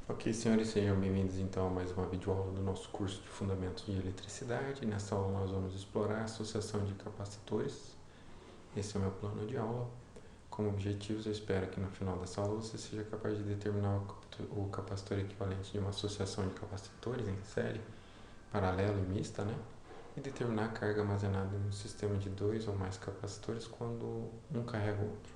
Ok, senhores, sejam bem-vindos então a mais uma videoaula do nosso curso de Fundamentos de Eletricidade. Nessa aula nós vamos explorar a associação de capacitores. Esse é o meu plano de aula. Como objetivos, eu espero que no final dessa aula você seja capaz de determinar o capacitor equivalente de uma associação de capacitores em série, paralela e mista, né? E determinar a carga armazenada em um sistema de dois ou mais capacitores quando um carrega o outro.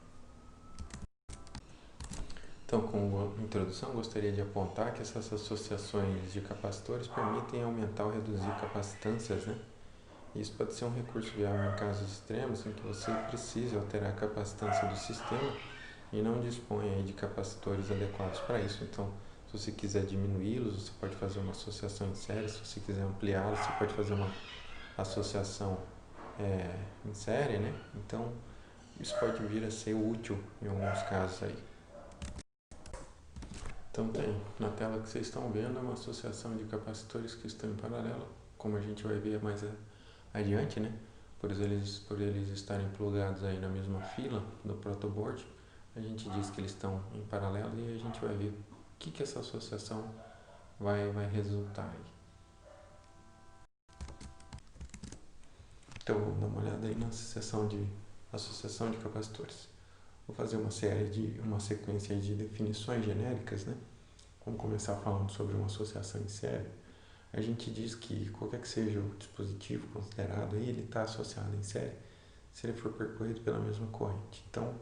Então, como introdução, gostaria de apontar que essas associações de capacitores permitem aumentar ou reduzir capacitâncias, né? Isso pode ser um recurso viável em casos extremos em que você precise alterar a capacitância do sistema e não dispõe aí de capacitores adequados para isso. Então, se você quiser diminuí-los, você pode fazer uma associação em série. Se você quiser ampliá-los, você pode fazer uma associação em série, né? Então, isso pode vir a ser útil em alguns casos aí. Então tem, na tela que vocês estão vendo, é uma associação de capacitores que estão em paralelo, como a gente vai ver mais adiante, né? Por eles estarem plugados aí na mesma fila do protoboard, a gente diz que eles estão em paralelo e a gente vai ver o que essa associação vai resultar aí. Então vamos dar uma olhada aí na associação de capacitores. Vou fazer uma sequência de definições genéricas, né? Vamos começar falando sobre uma associação em série. A gente diz que qualquer que seja o dispositivo considerado aí, ele está associado em série se ele for percorrido pela mesma corrente. Então,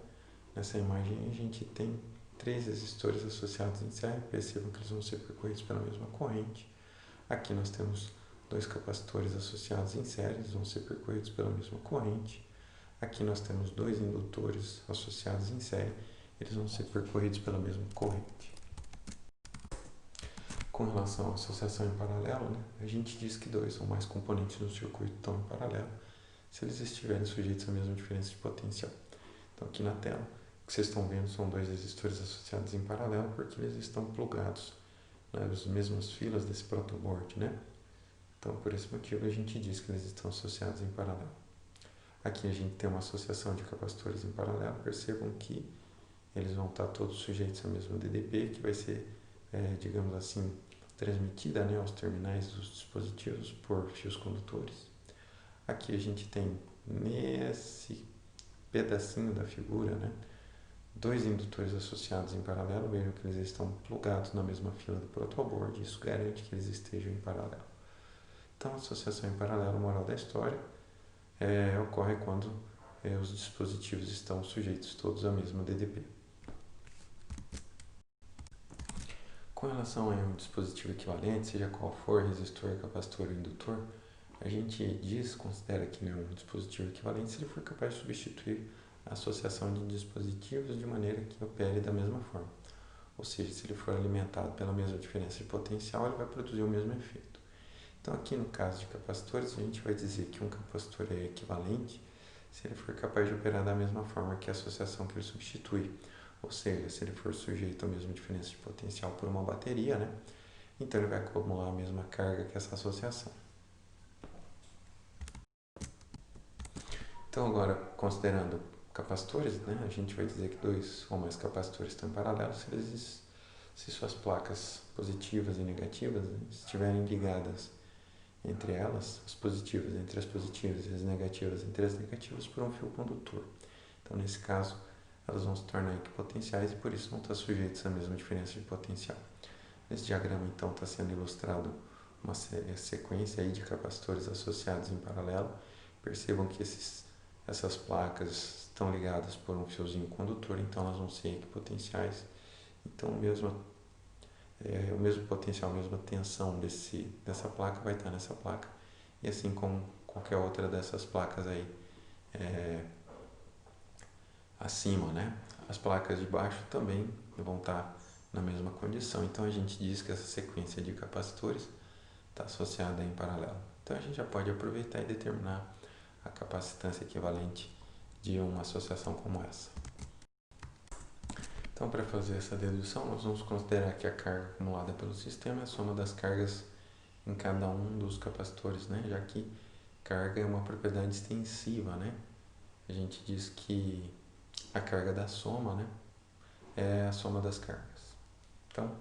nessa imagem a gente tem três resistores associados em série, percebam que eles vão ser percorridos pela mesma corrente. Aqui nós temos dois capacitores associados em série, eles vão ser percorridos pela mesma corrente. Aqui nós temos dois indutores associados em série, eles vão ser percorridos pela mesma corrente. Com relação à associação em paralelo, né, a gente diz que dois ou mais componentes do circuito estão em paralelo se eles estiverem sujeitos à mesma diferença de potencial. Então aqui na tela, o que vocês estão vendo são dois resistores associados em paralelo porque eles estão plugados nas mesmas filas desse protoboard, né? Então por esse motivo a gente diz que eles estão associados em paralelo. Aqui a gente tem uma associação de capacitores em paralelo, percebam que eles vão estar todos sujeitos ao mesmo DDP, que vai ser, digamos assim, transmitida, né, aos terminais dos dispositivos por fios condutores. Aqui a gente tem nesse pedacinho da figura, né, dois indutores associados em paralelo, vejam que eles estão plugados na mesma fila do protoboard, isso garante que eles estejam em paralelo. Então, a associação em paralelo, moral da história, ocorre quando os dispositivos estão sujeitos todos ao mesmo DDP. Com relação a um dispositivo equivalente, seja qual for, resistor, capacitor ou indutor, a gente considera que ele é um dispositivo equivalente se ele for capaz de substituir a associação de dispositivos de maneira que opere da mesma forma. Ou seja, se ele for alimentado pela mesma diferença de potencial, ele vai produzir o mesmo efeito. Então aqui no caso de capacitores, a gente vai dizer que um capacitor é equivalente se ele for capaz de operar da mesma forma que a associação que ele substitui. Ou seja, se ele for sujeito à mesma diferença de potencial por uma bateria, né? Então ele vai acumular a mesma carga que essa associação. Então agora, considerando capacitores, né, a gente vai dizer que dois ou mais capacitores estão em paralelo se suas placas positivas e negativas, né, estiverem ligadas entre elas, as positivas entre as positivas e as negativas entre as negativas por um fio condutor. Então nesse caso, elas vão se tornar equipotenciais e por isso vão estar sujeitas à mesma diferença de potencial. Nesse diagrama então está sendo ilustrado uma sequência aí de capacitores associados em paralelo. Percebam que essas placas estão ligadas por um fiozinho condutor, então elas vão ser equipotenciais. Então o mesmo potencial, a mesma tensão dessa placa vai estar nessa placa. E assim como qualquer outra dessas placas aí acima, né? As placas de baixo também vão estar na mesma condição. Então a gente diz que essa sequência de capacitores está associada em paralelo. Então a gente já pode aproveitar e determinar a capacitância equivalente de uma associação como essa. Então, para fazer essa dedução, nós vamos considerar que a carga acumulada pelo sistema é a soma das cargas em cada um dos capacitores, né? Já que carga é uma propriedade extensiva, né? A gente diz que a carga da soma, né, é a soma das cargas. Então,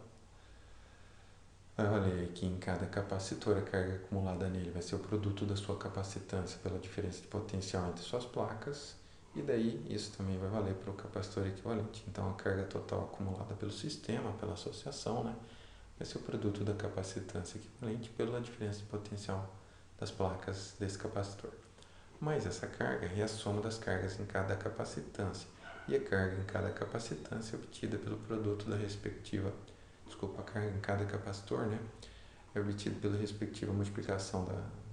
vai valer que em cada capacitor a carga acumulada nele vai ser o produto da sua capacitância pela diferença de potencial entre suas placas, e daí isso também vai valer para o capacitor equivalente. Então a carga total acumulada pelo sistema, pela associação, né, vai ser o produto da capacitância equivalente pela diferença de potencial das placas desse capacitor. Mas essa carga é a soma das cargas em cada capacitância, e a carga em cada capacitância é obtida pelo produto da respectiva, a carga em cada capacitor, né, é obtida pela respectiva multiplicação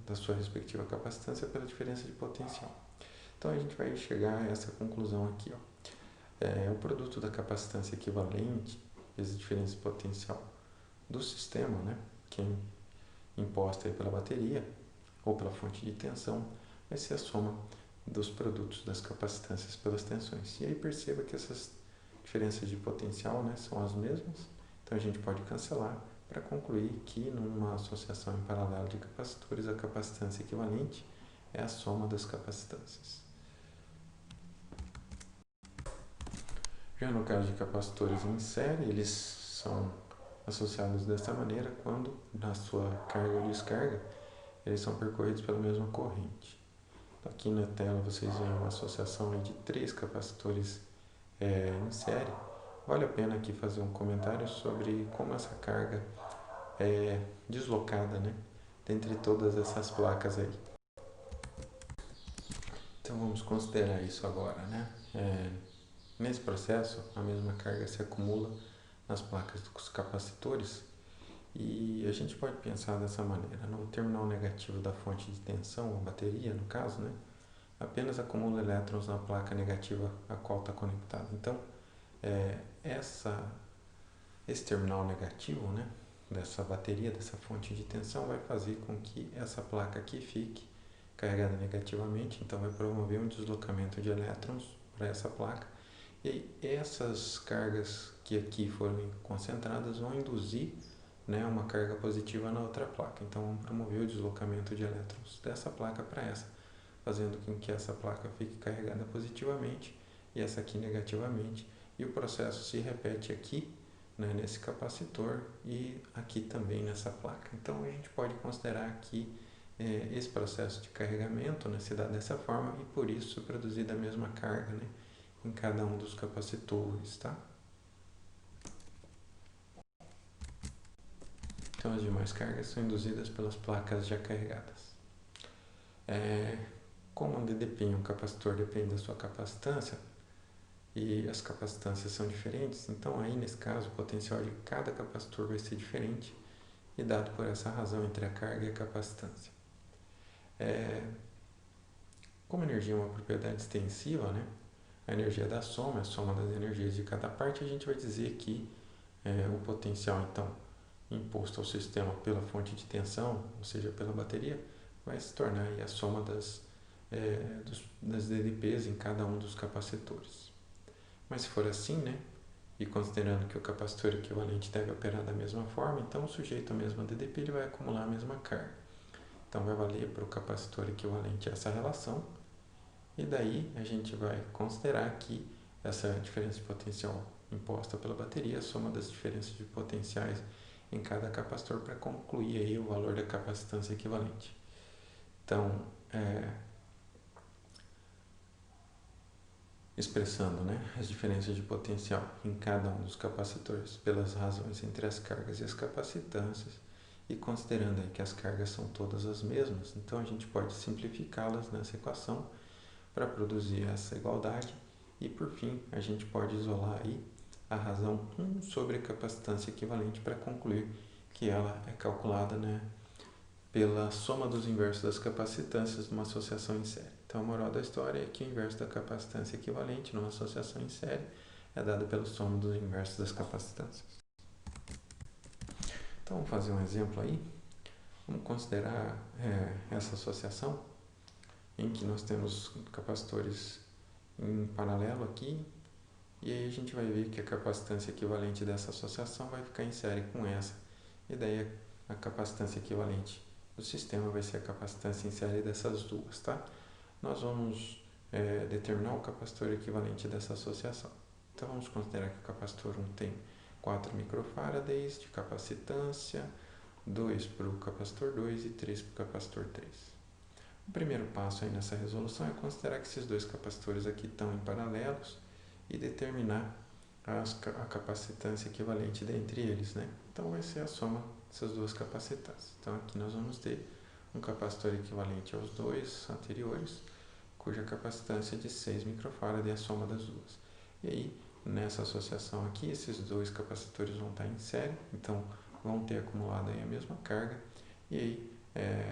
da sua respectiva capacitância pela diferença de potencial. Então a gente vai chegar a essa conclusão aqui, ó. O produto da capacitância equivalente vezes a diferença de potencial do sistema, né, que é imposta aí pela bateria ou pela fonte de tensão, vai ser a soma dos produtos das capacitâncias pelas tensões. E aí perceba que essas diferenças de potencial, né, são as mesmas, então a gente pode cancelar para concluir que numa associação em paralelo de capacitores, a capacitância equivalente é a soma das capacitâncias. Já no caso de capacitores em série, eles são associados dessa maneira quando, na sua carga ou descarga, eles são percorridos pela mesma corrente. Aqui na tela vocês veem uma associação de 3 capacitores em série. Vale a pena aqui fazer um comentário sobre como essa carga é deslocada, né, dentre todas essas placas aí. Então vamos considerar isso agora, né? Nesse processo, a mesma carga se acumula nas placas dos capacitores e a gente pode pensar dessa maneira: no terminal negativo da fonte de tensão, a bateria no caso, né, apenas acumula elétrons na placa negativa a qual está conectado. Então, esse terminal negativo, né, dessa bateria, dessa fonte de tensão, vai fazer com que essa placa aqui fique carregada negativamente, então vai promover um deslocamento de elétrons para essa placa. E aí, essas cargas que aqui foram concentradas vão induzir, né, uma carga positiva na outra placa. Então, vão promover o deslocamento de elétrons dessa placa para essa, fazendo com que essa placa fique carregada positivamente e essa aqui negativamente. E o processo se repete aqui, né, nesse capacitor e aqui também nessa placa. Então, a gente pode considerar que esse processo de carregamento, né, se dá dessa forma e por isso é produzida a mesma carga, né, em cada um dos capacitores, tá? Então as demais cargas são induzidas pelas placas já carregadas. Como um DDP em um capacitor depende da sua capacitância e as capacitâncias são diferentes, então aí nesse caso o potencial de cada capacitor vai ser diferente e dado por essa razão entre a carga e a capacitância. Como a energia é uma propriedade extensiva, né, a energia da soma, a soma das energias de cada parte, a gente vai dizer que o potencial, então, imposto ao sistema pela fonte de tensão, ou seja, pela bateria, vai se tornar aí a soma das DDPs em cada um dos capacitores. Mas se for assim, né, e considerando que o capacitor equivalente deve operar da mesma forma, então o sujeito à mesma DDP ele vai acumular a mesma carga. Então vai valer para o capacitor equivalente essa relação, e daí a gente vai considerar que essa diferença de potencial imposta pela bateria, a soma das diferenças de potenciais em cada capacitor para concluir aí o valor da capacitância equivalente. Então, expressando, né, as diferenças de potencial em cada um dos capacitores pelas razões entre as cargas e as capacitâncias e considerando aí que as cargas são todas as mesmas, então a gente pode simplificá-las nessa equação para produzir essa igualdade e por fim a gente pode isolar aí a razão 1 sobre a capacitância equivalente para concluir que ela é calculada, né, pela soma dos inversos das capacitâncias numa associação em série. Então, a moral da história é que o inverso da capacitância equivalente numa associação em série é dado pela soma dos inversos das capacitâncias. Então, vamos fazer um exemplo aí. Vamos considerar essa associação em que nós temos capacitores em paralelo aqui e aí a gente vai ver que a capacitância equivalente dessa associação vai ficar em série com essa e daí a capacitância equivalente do sistema vai ser a capacitância em série dessas duas, tá? Nós vamos determinar o capacitor equivalente dessa associação. Então vamos considerar que o capacitor 1 tem 4 microfarads de capacitância, 2 para o capacitor 2 e 3 para o capacitor 3. O primeiro passo aí nessa resolução é considerar que esses dois capacitores aqui estão em paralelos e determinar a capacitância equivalente dentre eles, né? Então vai ser a soma dessas duas capacitâncias. Então aqui nós vamos ter um capacitor equivalente aos dois anteriores, cuja capacitância é de 6 microfarad é a soma das duas. E aí, nessa associação aqui, esses dois capacitores vão estar em série, então vão ter acumulado aí a mesma carga, e aí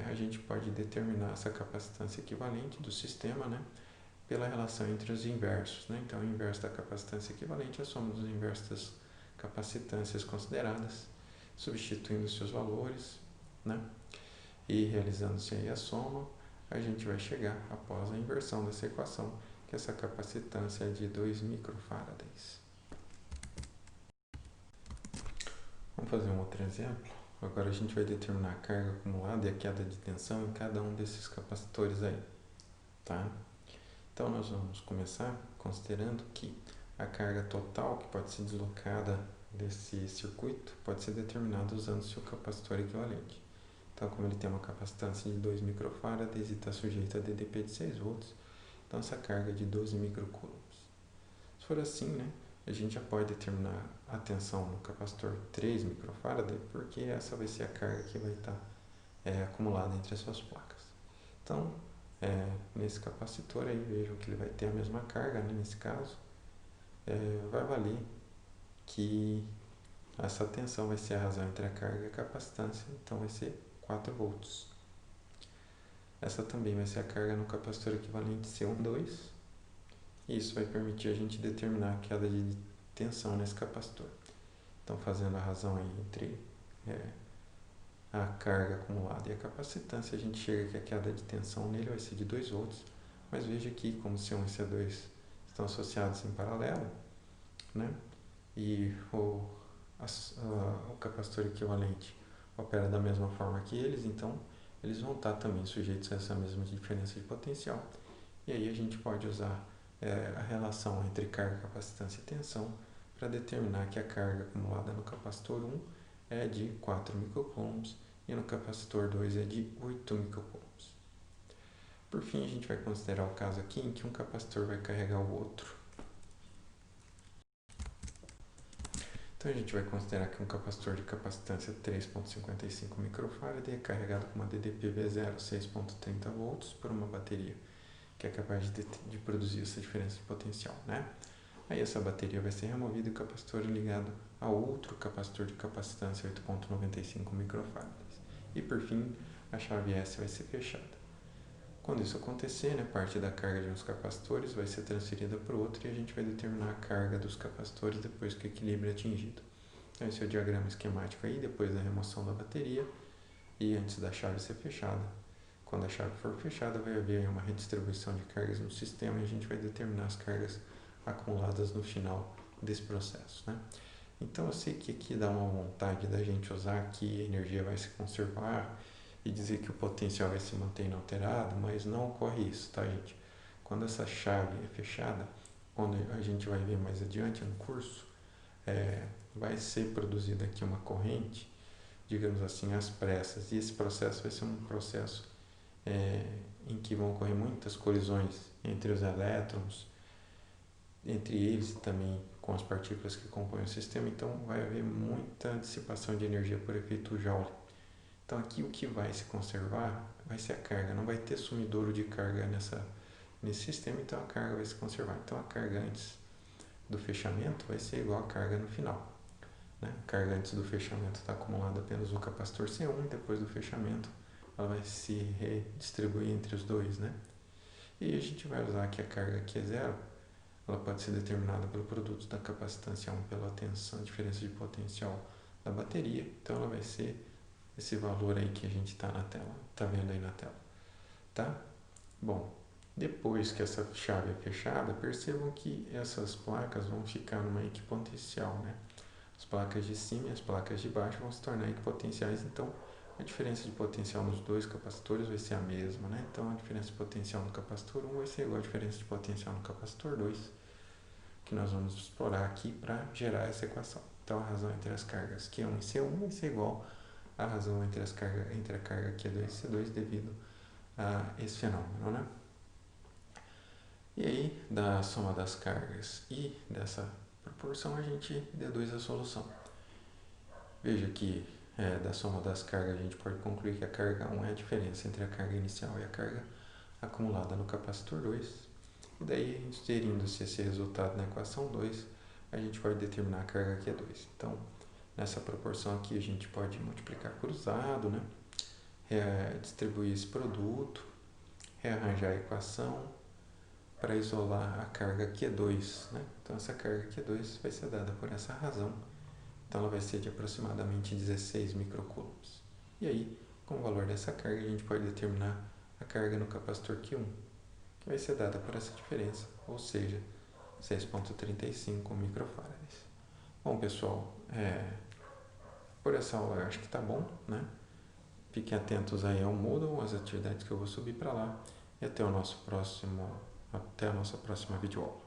a gente pode determinar essa capacitância equivalente do sistema, né, pela relação entre os inversos, né? Então, o inverso da capacitância equivalente é a soma dos inversos das capacitâncias consideradas, substituindo os seus valores, né? E realizando-se aí a soma, a gente vai chegar, após a inversão dessa equação, que essa capacitância é de 2 microfarads. Vamos fazer um outro exemplo. Agora a gente vai determinar a carga acumulada e a queda de tensão em cada um desses capacitores aí, tá? Então nós vamos começar considerando que a carga total que pode ser deslocada desse circuito pode ser determinada usando-se o capacitor equivalente. Então, como ele tem uma capacitância de 2 microfarads e está sujeito a DDP de 6 volts, então essa carga é de 12 microcoulombs. Se for assim, né, a gente já pode determinar a tensão no capacitor 3 microfarad, porque essa vai ser a carga que vai estar acumulada entre as suas placas. Então, nesse capacitor aí, vejam que ele vai ter a mesma carga, né, nesse caso, vai valer que essa tensão vai ser a razão entre a carga e a capacitância, então vai ser 4 volts. Essa também vai ser a carga no capacitor equivalente C12, e isso vai permitir a gente determinar a queda de tensão nesse capacitor. Então, fazendo a razão aí entre a carga acumulada e a capacitância, a gente chega que a queda de tensão nele vai ser de 2 volts, mas veja aqui como C1 e C2 estão associados em paralelo, né? E o capacitor equivalente opera da mesma forma que eles, então eles vão estar também sujeitos a essa mesma diferença de potencial. E aí a gente pode usar a relação entre carga, capacitância e tensão para determinar que a carga acumulada no capacitor 1 é de 4 microcoulombs e no capacitor 2 é de 8 microcoulombs. Por fim, a gente vai considerar o caso aqui em que um capacitor vai carregar o outro. Então a gente vai considerar que um capacitor de capacitância 3.55 microfarad é carregado com uma DDP V0 6.30 volts por uma bateria que é capaz de produzir essa diferença de potencial, né? Aí essa bateria vai ser removida e o capacitor é ligado a outro capacitor de capacitância 8.95 microfarads. E por fim, a chave S vai ser fechada. Quando isso acontecer, né, parte da carga de uns capacitores vai ser transferida para o outro e a gente vai determinar a carga dos capacitores depois que o equilíbrio é atingido. Então esse é o diagrama esquemático aí, depois da remoção da bateria e antes da chave ser fechada. Quando a chave for fechada, vai haver uma redistribuição de cargas no sistema e a gente vai determinar as cargas acumuladas no final desse processo, né? Então eu sei que aqui dá uma vontade da gente usar que a energia vai se conservar e dizer que o potencial vai se manter inalterado, mas não ocorre isso, tá, gente? Quando essa chave é fechada, quando a gente vai ver mais adiante no curso, vai ser produzida aqui uma corrente, digamos assim, às pressas, e esse processo vai ser um processo em que vão ocorrer muitas colisões entre os elétrons, entre eles e também com as partículas que compõem o sistema, então vai haver muita dissipação de energia por efeito Joule. Então aqui o que vai se conservar vai ser a carga, não vai ter sumidouro de carga nesse sistema, então a carga vai se conservar. Então a carga antes do fechamento vai ser igual à carga no final, né? A carga antes do fechamento está acumulada apenas no capacitor C1 e depois do fechamento ela vai se redistribuir entre os dois, né? E a gente vai usar que a carga aqui é zero, ela pode ser determinada pelo produto da capacitância 1 pela tensão, diferença de potencial da bateria, então ela vai ser esse valor aí que a gente está na tela, tá vendo aí na tela, tá? Bom, depois que essa chave é fechada, percebam que essas placas vão ficar numa equipotencial, né? As placas de cima e as placas de baixo vão se tornar equipotenciais, então a diferença de potencial nos dois capacitores vai ser a mesma, né? Então a diferença de potencial no capacitor 1 vai ser igual à diferença de potencial no capacitor 2, que nós vamos explorar aqui para gerar essa equação. Então a razão entre as cargas Q1 e C1 vai ser igual a razão entre a carga Q2 e C2 devido a esse fenômeno, né? E aí, da soma das cargas e dessa proporção, a gente deduz a solução. Veja que da soma das cargas a gente pode concluir que a carga 1 é a diferença entre a carga inicial e a carga acumulada no capacitor 2. E daí, inserindo-se esse resultado na equação 2, a gente pode determinar a carga Q2. Então, nessa proporção aqui, a gente pode multiplicar por usado, né? Distribuir esse produto, rearranjar a equação para isolar a carga Q2, né? Então, essa carga Q2 vai ser dada por essa razão. Então, ela vai ser de aproximadamente 16 microcoulombs. E aí, com o valor dessa carga, a gente pode determinar a carga no capacitor Q1, que vai ser dada por essa diferença, ou seja, 6,35 microfarads. Bom, pessoal, por essa aula eu acho que está bom, né? Fiquem atentos aí ao Moodle, às atividades que eu vou subir para lá, e até a nossa próxima videoaula.